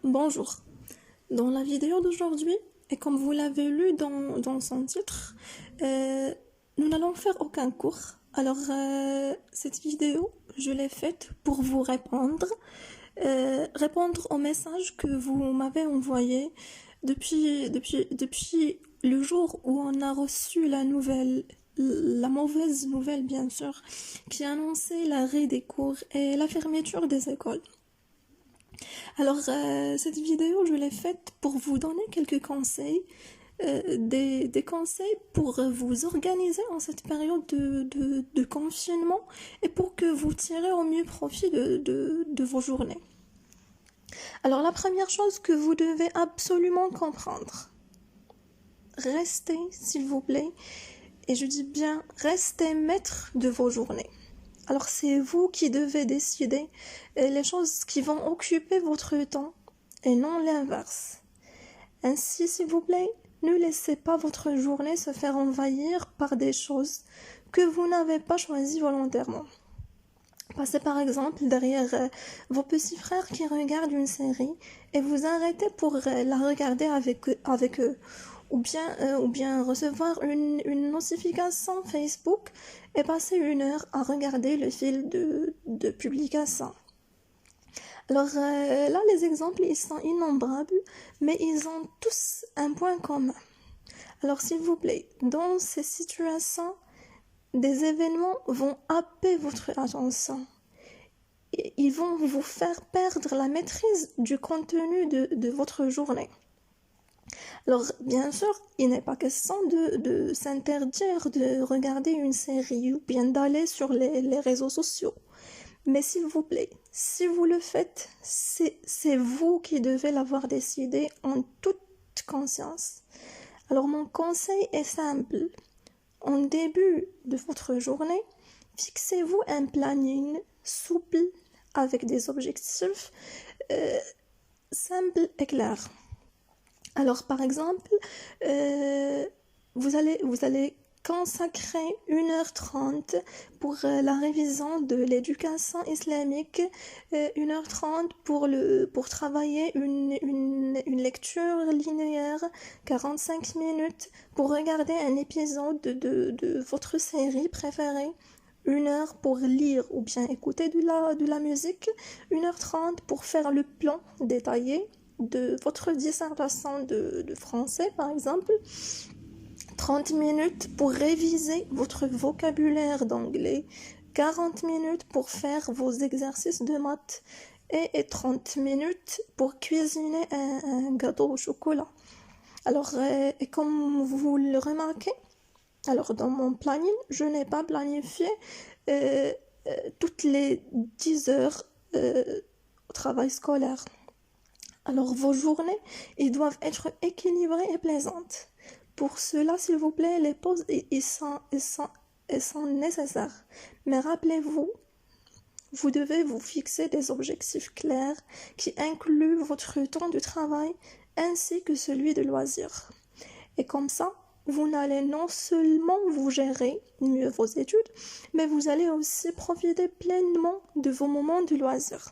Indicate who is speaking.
Speaker 1: Bonjour. Dans la vidéo d'aujourd'hui, et comme vous l'avez lu dans son titre, nous n'allons faire aucun cours. Alors, cette vidéo, je l'ai faite pour vous répondre au message que vous m'avez envoyé depuis le jour où on a reçu la mauvaise nouvelle, bien sûr, qui annonçait l'arrêt des cours et la fermeture des écoles. Alors, cette vidéo, je l'ai faite pour vous donner quelques conseils, des conseils pour vous organiser en cette période de confinement et pour que vous tirez au mieux profit de vos journées. Alors, la première chose que vous devez absolument comprendre, restez, s'il vous plaît, et je dis bien, restez maître de vos journées. Alors c'est vous qui devez décider les choses qui vont occuper votre temps et non l'inverse. Ainsi, s'il vous plaît, ne laissez pas votre journée se faire envahir par des choses que vous n'avez pas choisies volontairement. Passez par exemple derrière vos petits frères qui regardent une série et vous arrêtez pour la regarder avec eux. Ou bien recevoir une notification Facebook et passer 1 heure à regarder le fil de publication. Alors là, les exemples, ils sont innombrables, mais ils ont tous un point commun. Alors s'il vous plaît, dans ces situations, des événements vont happer votre attention. Ils vont vous faire perdre la maîtrise du contenu de votre journée. Alors, bien sûr, il n'est pas question de s'interdire de regarder une série ou bien d'aller sur les réseaux sociaux. Mais s'il vous plaît, si vous le faites, c'est vous qui devez l'avoir décidé en toute conscience. Alors, mon conseil est simple. En début de votre journée, fixez-vous un planning souple avec des objectifs simples et clairs. Alors, par exemple, vous allez consacrer 1h30 pour la révision de l'éducation islamique, 1h30 pour travailler une lecture linéaire, 45 minutes pour regarder un épisode de votre série préférée, 1 heure pour lire ou bien écouter de la musique, 1h30 pour faire le plan détaillé de votre dissertation de français par exemple, 30 minutes pour réviser votre vocabulaire d'anglais, 40 minutes pour faire vos exercices de maths et 30 minutes pour cuisiner un gâteau au chocolat. Alors, et comme vous le remarquez, alors dans mon planning, je n'ai pas planifié toutes les 10 heures au travail scolaire. Alors vos journées, ils doivent être équilibrées et plaisantes. Pour cela, s'il vous plaît, les pauses, ils sont nécessaires. Mais rappelez-vous, vous devez vous fixer des objectifs clairs qui incluent votre temps de travail ainsi que celui de loisirs. Et comme ça, vous n'allez non seulement vous gérer mieux vos études, mais vous allez aussi profiter pleinement de vos moments de loisirs.